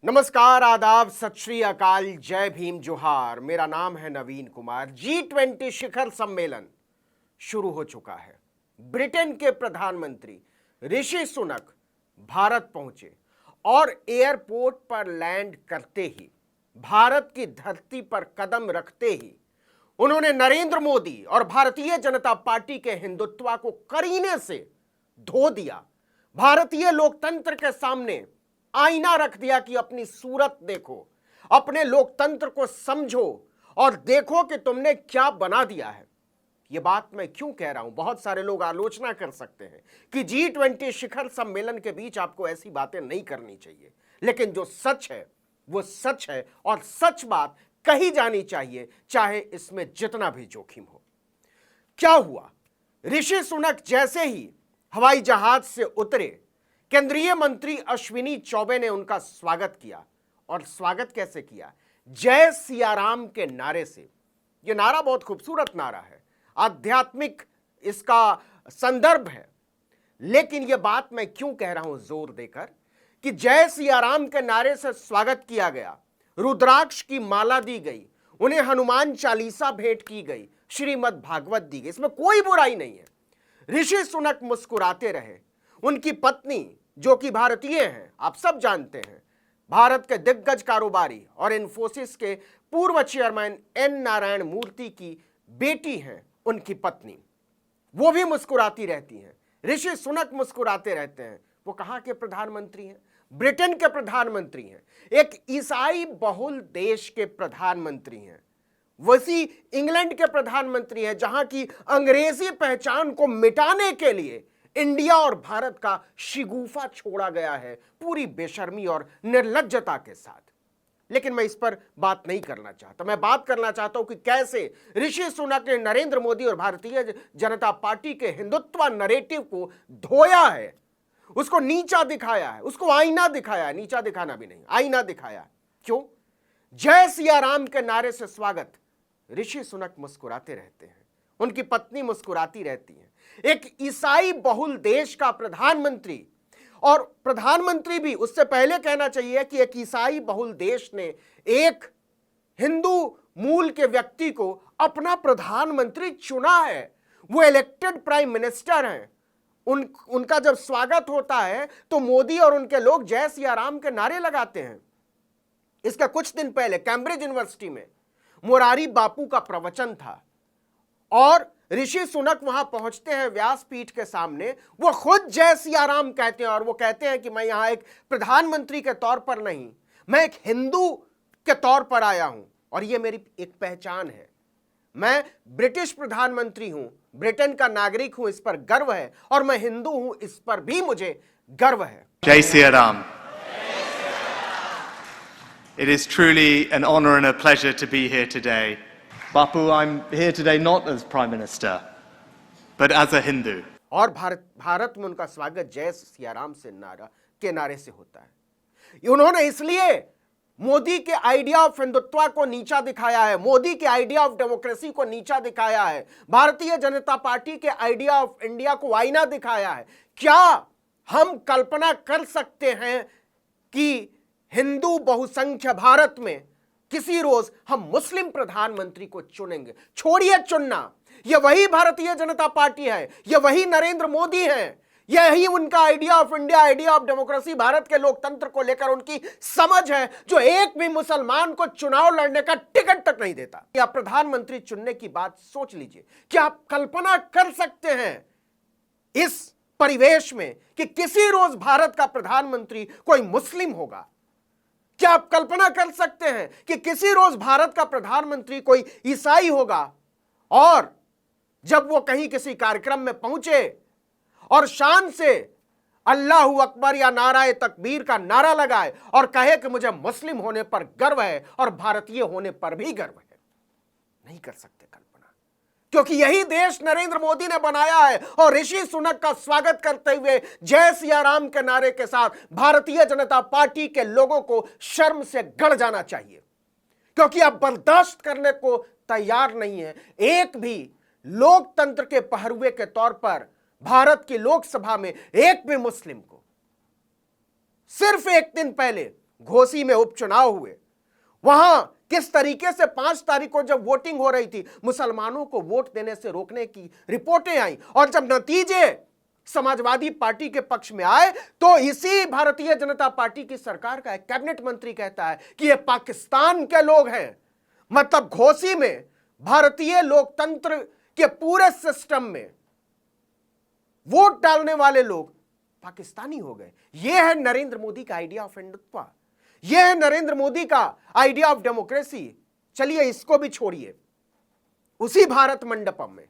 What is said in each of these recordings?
नमस्कार, आदाब, सत श्री अकाल, जय भीम, जोहार। मेरा नाम है नवीन कुमार। G20 शिखर सम्मेलन शुरू हो चुका है। ब्रिटेन के प्रधानमंत्री ऋषि सुनक भारत पहुंचे और एयरपोर्ट पर लैंड करते ही, भारत की धरती पर कदम रखते ही उन्होंने नरेंद्र मोदी और भारतीय जनता पार्टी के हिंदुत्व को करीने से धो दिया। भारतीय लोकतंत्र के सामने आईना रख दिया कि अपनी सूरत देखो, अपने लोकतंत्र को समझो और देखो कि तुमने क्या बना दिया है। यह बात मैं क्यों कह रहा हूं? बहुत सारे लोग आलोचना कर सकते हैं कि G20 शिखर सम्मेलन के बीच आपको ऐसी बातें नहीं करनी चाहिए, लेकिन जो सच है वो सच है और सच बात कही जानी चाहिए, चाहे इसमें जितना भी जोखिम हो। क्या हुआ? ऋषि सुनक जैसे ही हवाई जहाज से उतरे, केंद्रीय मंत्री अश्विनी चौबे ने उनका स्वागत किया। और स्वागत कैसे किया? जय सिया राम के नारे से। यह नारा बहुत खूबसूरत नारा है, आध्यात्मिक इसका संदर्भ है। लेकिन यह बात मैं क्यों कह रहा हूं जोर देकर कि जय सिया राम के नारे से स्वागत किया गया, रुद्राक्ष की माला दी गई, उन्हें हनुमान चालीसा भेंट की गई, श्रीमद् भागवत दी गई, इसमें कोई बुराई नहीं है। ऋषि सुनक मुस्कुराते रहे। उनकी पत्नी, जो कि भारतीय हैं, आप सब जानते हैं, भारत के दिग्गज कारोबारी और इन्फोसिस के पूर्व चेयरमैन एन नारायण मूर्ति की बेटी हैं उनकी पत्नी, वो भी मुस्कुराती रहती हैं। ऋषि सुनक मुस्कुराते रहते हैं। वो कहां के प्रधानमंत्री हैं? ब्रिटेन के प्रधानमंत्री हैं, एक ईसाई बहुल देश के प्रधानमंत्री हैं, वही इंग्लैंड के प्रधानमंत्री हैं, जहां की अंग्रेजी पहचान को मिटाने के लिए इंडिया और भारत का शिगुफा छोड़ा गया है, पूरी बेशर्मी और निर्लज्जता के साथ। लेकिन मैं इस पर बात नहीं करना चाहता। मैं बात करना चाहता हूं कि कैसे ऋषि सुनक ने नरेंद्र मोदी और भारतीय जनता पार्टी के हिंदुत्व नरेटिव को धोया है, उसको नीचा दिखाया है, उसको आईना दिखाया है। नीचा दिखाना भी नहीं, आईना दिखाया है। क्यों? जय सिया राम के नारे से स्वागत। ऋषि सुनक मुस्कुराते रहते हैं, उनकी पत्नी मुस्कुराती रहती है। एक ईसाई बहुल देश का प्रधानमंत्री, और प्रधानमंत्री भी उससे पहले कहना चाहिए कि एक ईसाई बहुल देश ने एक हिंदू मूल के व्यक्ति को अपना प्रधानमंत्री चुना है। वो इलेक्टेड प्राइम मिनिस्टर हैं। उनका जब स्वागत होता है तो मोदी और उनके लोग जय सिया राम के नारे लगाते हैं। इसका कुछ दिन पहले कैम्ब्रिज यूनिवर्सिटी में मोरारी बापू का प्रवचन था और ऋषि सुनक वहां पहुंचते हैं व्यासपीठ के सामने। वो खुद जय सिया राम कहते हैं और वो कहते हैं कि मैं यहां एक प्रधानमंत्री के तौर पर नहीं, मैं एक हिंदू के तौर पर आया हूं और ये मेरी एक पहचान है। मैं ब्रिटिश प्रधानमंत्री हूं, ब्रिटेन का नागरिक हूं, इस पर गर्व है, और मैं हिंदू हूं, इस पर भी मुझे गर्व है। जय Siya Ram. It is truly an honor and a pleasure to be here today. Bapu, I'm here today not as Prime Minister, but as a Hindu. और भारत में उनका स्वागत जय सिया राम से नारे से होता है। उन्होंने इसलिए मोदी के आइडिया ऑफ हिंदुत्व को नीचा दिखाया है, मोदी के आइडिया ऑफ डेमोक्रेसी को नीचा दिखाया है, भारतीय जनता पार्टी के आइडिया ऑफ इंडिया को आईना दिखाया है। क्या हम कल्पना कर सकते हैं कि हिंदू बहुसंख्य भारत में किसी रोज हम मुस्लिम प्रधानमंत्री को चुनेंगे? छोड़िए चुनना, यह वही भारतीय जनता पार्टी है, यह वही नरेंद्र मोदी है, यही उनका idea of India, idea of democracy, Bharat के लोकतंत्र को लेकर उनकी समझ है, जो एक भी मुसलमान को चुनाव लड़ने का टिकट तक नहीं देता। या प्रधानमंत्री चुनने की बात सोच लीजिए। क्या आप कल्पना कर सकते हैं इस परिवेश में कि किसी रोज भारत का प्रधानमंत्री कोई मुस्लिम होगा? क्या आप कल्पना कर सकते हैं कि किसी रोज भारत का प्रधानमंत्री कोई ईसाई होगा और जब वो कहीं किसी कार्यक्रम में पहुंचे और शान से अल्लाहू अकबर या नाराए तकबीर का नारा लगाए और कहे कि मुझे मुस्लिम होने पर गर्व है और भारतीय होने पर भी गर्व है? नहीं कर सकते कल्पना, क्योंकि यही देश नरेंद्र मोदी ने बनाया है। और ऋषि सुनक का स्वागत करते हुए जय सिया राम के नारे के साथ भारतीय जनता पार्टी के लोगों को शर्म से गड़ जाना चाहिए, क्योंकि आप बर्दाश्त करने को तैयार नहीं है एक भी लोकतंत्र के पहरुए के तौर पर भारत की लोकसभा में एक भी मुस्लिम को। सिर्फ एक दिन पहले घोसी में उपचुनाव हुए, वहां किस तरीके से 5 तारीख को जब वोटिंग हो रही थी मुसलमानों को वोट देने से रोकने की रिपोर्टें आई, और जब नतीजे समाजवादी पार्टी के पक्ष में आए तो इसी भारतीय जनता पार्टी की सरकार का एक कैबिनेट मंत्री कहता है कि ये पाकिस्तान के लोग हैं। मतलब घोसी में भारतीय लोकतंत्र के पूरे सिस्टम में वोट डालने वाले लोग पाकिस्तानी हो गए। यह है नरेंद्र मोदी का आइडिया ऑफ हिंदुत्व, यह है नरेंद्र मोदी का आइडिया ऑफ डेमोक्रेसी। चलिए इसको भी छोड़िए, उसी भारत मंडपम में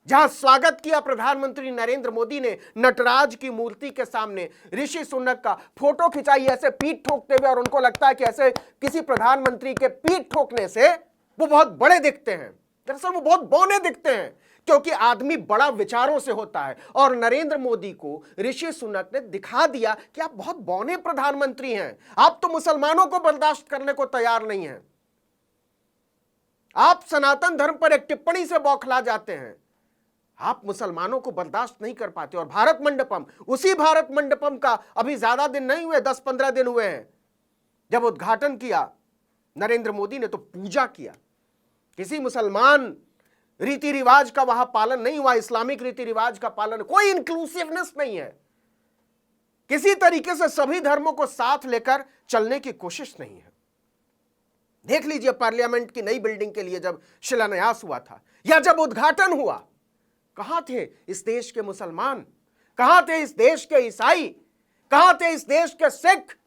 जहां स्वागत किया प्रधानमंत्री नरेंद्र मोदी ने नटराज की मूर्ति के सामने, ऋषि सुनक का फोटो खिंचाई ऐसे पीठ ठोकते हुए, और उनको लगता है कि ऐसे किसी प्रधानमंत्री के पीठ ठोकने से वो बहुत बड़े दिखते हैं। दरअसल वो बहुत बौने दिखते हैं, क्योंकि आदमी बड़ा विचारों से होता है। और नरेंद्र मोदी को ऋषि सुनक ने दिखा दिया कि आप बहुत बौने प्रधानमंत्री हैं, आप तो मुसलमानों को बर्दाश्त करने को तैयार नहीं हैं, आप सनातन धर्म पर एक टिप्पणी से बौखला जाते हैं, आप मुसलमानों को बर्दाश्त नहीं कर पाते। और भारत मंडपम, उसी भारत मंडपम का अभी ज्यादा दिन नहीं हुए, 10-15 दिन हुए हैं, जब उद्घाटन किया नरेंद्र मोदी ने तो पूजा किया। किसी मुसलमान रीति रिवाज का वहां पालन नहीं हुआ, इस्लामिक रीति रिवाज का पालन, कोई इंक्लूसिवनेस नहीं है, किसी तरीके से सभी धर्मों को साथ लेकर चलने की कोशिश नहीं है। देख लीजिए पार्लियामेंट की नई बिल्डिंग के लिए जब शिलान्यास हुआ था या जब उद्घाटन हुआ, कहां थे इस देश के मुसलमान, कहां थे इस देश के ईसाई, कहां थे इस देश के सिख?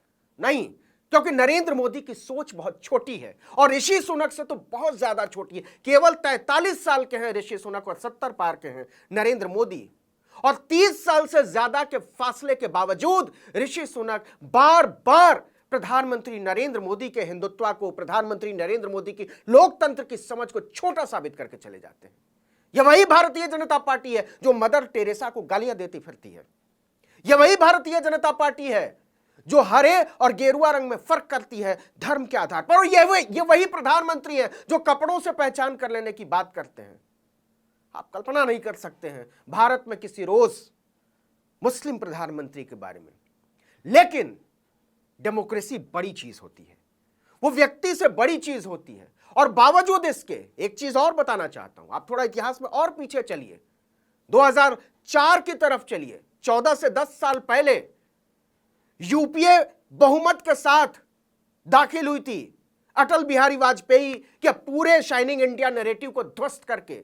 नहीं, क्योंकि नरेंद्र मोदी की सोच बहुत छोटी है और ऋषि सुनक से तो बहुत ज्यादा छोटी है। केवल 43 साल के हैं ऋषि सुनक और 70 पार के हैं नरेंद्र मोदी, और 30 साल से ज्यादा के फासले के बावजूद ऋषि सुनक बार बार प्रधानमंत्री नरेंद्र मोदी के हिंदुत्व को, प्रधानमंत्री नरेंद्र मोदी की लोकतंत्र की समझ को छोटा साबित करके चले जाते हैं। यह वही भारतीय जनता पार्टी है जो मदर टेरेसा को गालियां देती फिरती है। यह वही भारतीय जनता पार्टी है जो हरे और गेरुआ रंग में फर्क करती है धर्म के आधार पर। और ये वही प्रधानमंत्री है जो कपड़ों से पहचान कर लेने की बात करते हैं। आप कल्पना नहीं कर सकते हैं भारत में किसी रोज मुस्लिम प्रधानमंत्री के बारे में। लेकिन डेमोक्रेसी बड़ी चीज होती है, वो व्यक्ति से बड़ी चीज होती है। और बावजूद इसके एक चीज और बताना चाहता हूं, आप थोड़ा इतिहास में और पीछे चलिए, 2004 की तरफ चलिए, 14 से 10 साल पहले यूपीए बहुमत के साथ दाखिल हुई थी अटल बिहारी वाजपेयी के पूरे शाइनिंग इंडिया नैरेटिव को ध्वस्त करके।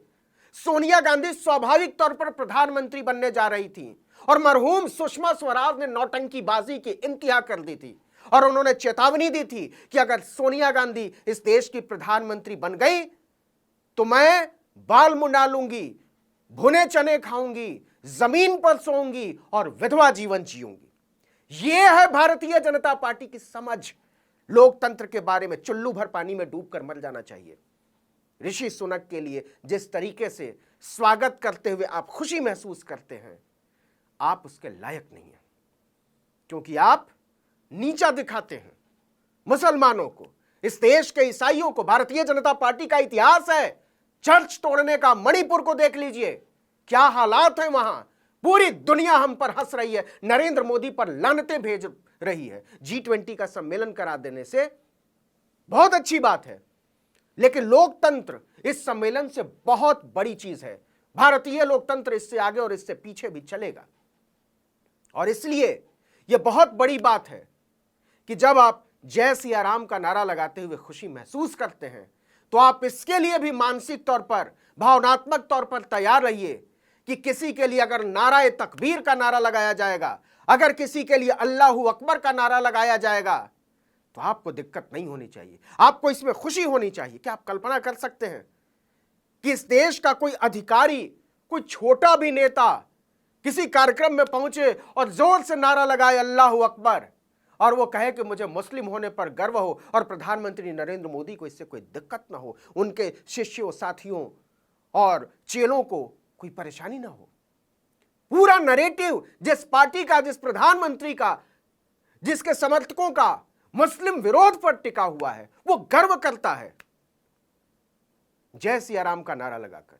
सोनिया गांधी स्वाभाविक तौर पर प्रधानमंत्री बनने जा रही थी और मरहूम सुषमा स्वराज ने नौटंकीबाजी की इंतहा कर दी थी और उन्होंने चेतावनी दी थी कि अगर सोनिया गांधी इस देश की प्रधानमंत्री बन गई तो मैं बाल मुंडा लूंगी, भुने चने खाऊंगी, जमीन पर सोऊंगी और विधवा जीवन जीऊंगी। यह है भारतीय जनता पार्टी की समझ। लोकतंत्र के बारे में चुल्लू भर पानी में डूबकर मर जाना चाहिए। ऋषि सुनक के लिए जिस तरीके से स्वागत करते हुए आप खुशी महसूस करते हैं, आप उसके लायक नहीं हैं, क्योंकि आप नीचा दिखाते हैं मुसलमानों को, इस देश के ईसाइयों को। भारतीय जनता पार्टी का इतिहास है चर्च तोड़ने का। मणिपुर को देख लीजिए, क्या हालात हैं वहां। पूरी दुनिया हम पर हंस रही है, नरेंद्र मोदी पर लानतें भेज रही है। G20 का सम्मेलन करा देने से बहुत अच्छी बात है, लेकिन लोकतंत्र इस सम्मेलन से बहुत बड़ी चीज है। भारतीय लोकतंत्र इससे आगे और इससे पीछे भी चलेगा। और इसलिए यह बहुत बड़ी बात है कि जब आप जय सिया राम का नारा लगाते हुए खुशी महसूस करते हैं, तो आप इसके लिए भी मानसिक तौर पर, भावनात्मक तौर पर तैयार रहिए कि किसी के लिए अगर नाराए तकबीर का नारा लगाया जाएगा, अगर किसी के लिए अल्लाहू अकबर का नारा लगाया जाएगा, तो आपको दिक्कत नहीं होनी चाहिए, आपको इसमें खुशी होनी चाहिए। क्या आप कल्पना कर सकते हैं कि इस देश का कोई अधिकारी, कोई छोटा भी नेता किसी कार्यक्रम में पहुंचे और जोर से नारा लगाए अल्लाहू अकबर, और वो कहे कि मुझे मुस्लिम होने पर गर्व हो और प्रधानमंत्री नरेंद्र मोदी को इससे कोई दिक्कत ना हो, उनके शिष्यों, साथियों और चेलों को कोई परेशानी ना हो। पूरा नैरेटिव जिस पार्टी का, जिस प्रधानमंत्री का, जिसके समर्थकों का मुस्लिम विरोध पर टिका हुआ है, वो गर्व करता है जय सिया राम का नारा लगाकर।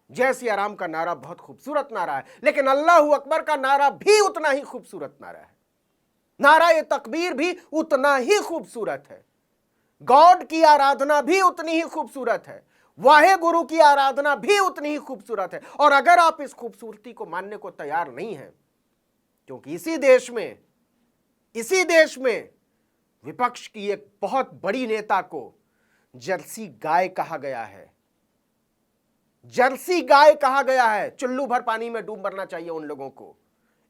जय सिया राम का नारा बहुत खूबसूरत नारा है, लेकिन अल्लाहू अकबर का नारा भी उतना ही खूबसूरत नारा है। नाराए तकबीर भी उतना ही खूबसूरत है, गॉड की आराधना भी उतनी ही खूबसूरत है, वाहे गुरु की आराधना भी उतनी ही खूबसूरत है। और अगर आप इस खूबसूरती को मानने को तैयार नहीं हैं, क्योंकि इसी देश में विपक्ष की एक बहुत बड़ी नेता को जर्सी गाय कहा गया है, जर्सी गाय कहा गया है, चुल्लू भर पानी में डूब मरना चाहिए उन लोगों को,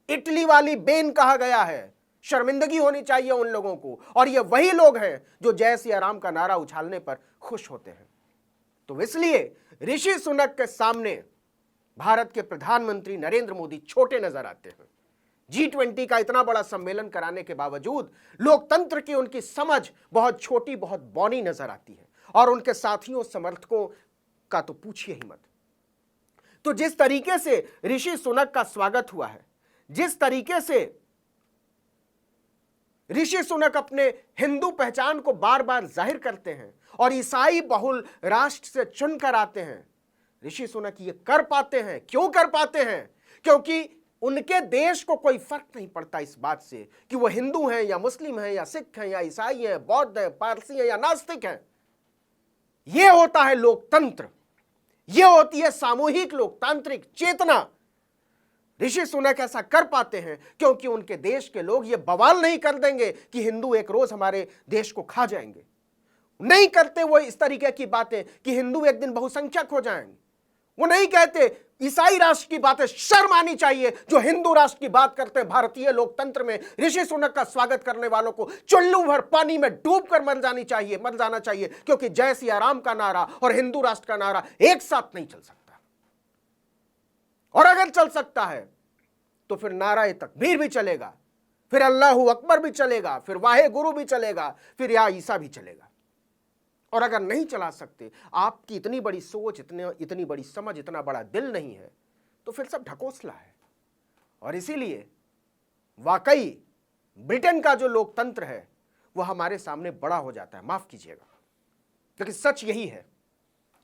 इटली वाली बेन कहा गया है, शर्मिंदगी होनी चाहिए उन लोगों को। और ये वही लोग हैं जो जय सिया राम का नारा उछालने पर खुश होते हैं। तो इसलिए ऋषि सुनक के सामने भारत के प्रधानमंत्री नरेंद्र मोदी छोटे नजर आते हैं। G20 का इतना बड़ा सम्मेलन कराने के बावजूद लोकतंत्र की उनकी समझ बहुत छोटी, बहुत बौनी नजर आती है। और उनके साथियों समर्थकों का तो पूछिए ही मत। तो जिस तरीके से ऋषि सुनक का स्वागत हुआ है, जिस तरीके से ऋषि सुनक अपने हिंदू पहचान को बार बार जाहिर करते हैं और ईसाई बहुल राष्ट्र से चुनकर आते हैं, ऋषि सुनक ये कर पाते हैं। क्यों कर पाते हैं? क्योंकि उनके देश को कोई फर्क नहीं पड़ता इस बात से कि वो हिंदू हैं या मुस्लिम हैं या सिख हैं या ईसाई हैं, बौद्ध हैं, पारसी हैं या नास्तिक हैं। यह होता है लोकतंत्र, यह होती है सामूहिक लोकतांत्रिक चेतना। ऋषि सुनक ऐसा कर पाते हैं क्योंकि उनके देश के लोग ये बवाल नहीं कर देंगे कि हिंदू एक रोज हमारे देश को खा जाएंगे। नहीं करते वो इस तरीके की बातें कि हिंदू एक दिन बहुसंख्यक हो जाएंगे। वो नहीं कहते ईसाई राष्ट्र की बातें शर्म आनी चाहिए जो हिंदू राष्ट्र की बात करते हैं। भारतीय लोकतंत्र में ऋषि सुनक का स्वागत करने वालों को चुल्लू भर पानी में डूबकर मर जाना चाहिए, क्योंकि जय सिया राम का नारा और हिंदू राष्ट्र का नारा एक साथ नहीं चल सकता। और अगर चल सकता है तो फिर नाराए तकबीर भी चलेगा, फिर अल्लाहू अकबर भी चलेगा, फिर वाहे गुरु भी चलेगा, फिर या ईसा भी चलेगा। और अगर नहीं चला सकते, आपकी इतनी बड़ी सोच, इतनी बड़ी समझ, इतना बड़ा दिल नहीं है, तो फिर सब ढकोसला है। और इसीलिए वाकई ब्रिटेन का जो लोकतंत्र है वो हमारे सामने बड़ा हो जाता है। माफ कीजिएगा, क्योंकि सच यही है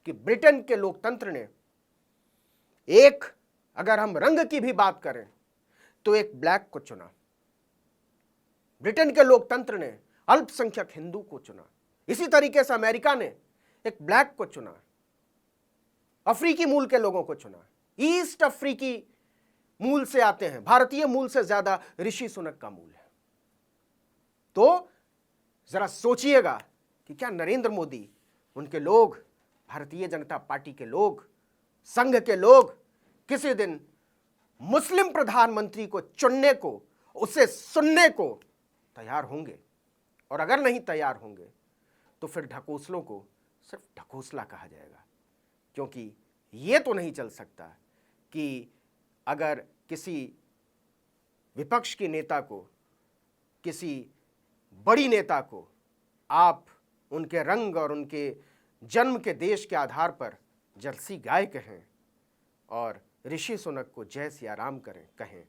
कि ब्रिटेन के लोकतंत्र ने एक, अगर हम रंग की भी बात करें तो एक ब्लैक को चुना। ब्रिटेन के लोकतंत्र ने अल्पसंख्यक हिंदू को चुना। इसी तरीके से अमेरिका ने एक ब्लैक को चुना, अफ्रीकी मूल के लोगों को चुना। ईस्ट अफ्रीकी मूल से आते हैं, भारतीय मूल से ज्यादा ऋषि सुनक का मूल है। तो जरा सोचिएगा कि क्या नरेंद्र मोदी, उनके लोग, भारतीय जनता पार्टी के लोग, संघ के लोग किसी दिन मुस्लिम प्रधानमंत्री को चुनने को, उसे सुनने को तैयार होंगे? और अगर नहीं तैयार होंगे तो फिर ढकोसलों को सिर्फ ढकोसला कहा जाएगा। क्योंकि यह तो नहीं चल सकता कि अगर किसी विपक्ष के नेता को, किसी बड़ी नेता को आप उनके रंग और उनके जन्म के देश के आधार पर जर्सी गाय कहें और ऋषि सुनक को जय सिया राम कहें,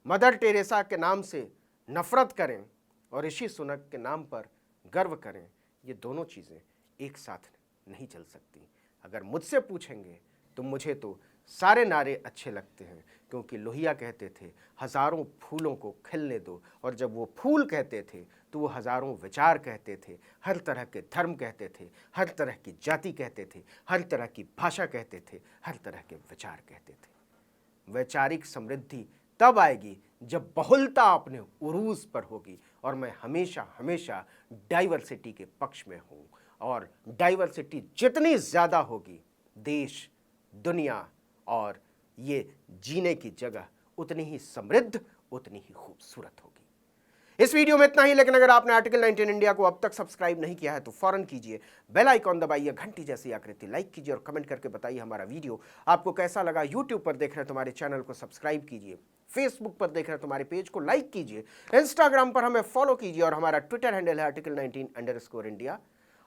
मदर टेरेसा के नाम से नफरत करें और ऋषि सुनक के नाम पर गर्व करें। ये दोनों चीज़ें एक साथ नहीं चल सकती। अगर मुझसे पूछेंगे तो मुझे तो सारे नारे अच्छे लगते हैं, क्योंकि लोहिया कहते थे हजारों फूलों को खिलने दो, और जब वो फूल कहते थे तो वो हजारों विचार कहते थे, हर तरह के धर्म कहते थे, हर तरह की जाति कहते थे, हर तरह की भाषा कहते थे, हर तरह के विचार कहते थे। वैचारिक समृद्धि तब आएगी जब बहुलता अपने उरूज पर होगी। और मैं हमेशा हमेशा डाइवर्सिटी के पक्ष में हूँ, और डाइवर्सिटी जितनी ज़्यादा होगी, देश, दुनिया और ये जीने की जगह उतनी ही समृद्ध, उतनी ही खूबसूरत होगी। इस वीडियो में इतना ही, लेकिन अगर आपने आर्टिकल 19 इंडिया को अब तक सब्सक्राइब नहीं किया है तो फौरन कीजिए, बेल आइकॉन दबाइए, घंटी जैसी आकृति लाइक कीजिए और कमेंट करके बताइए हमारा वीडियो आपको कैसा लगा। यूट्यूब पर देख रहे हैं तो हमारे चैनल को सब्सक्राइब कीजिए, फेसबुक पर देख रहे हैं तो हमारे पेज को लाइक कीजिए, इंस्टाग्राम पर हमें फॉलो कीजिए और हमारा ट्विटर हैंडल है आर्टिकल 19_इंडिया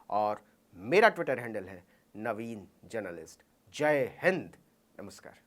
और मेरा ट्विटर हैंडल है नवीन जर्नलिस्ट। जय हिंद, नमस्कार।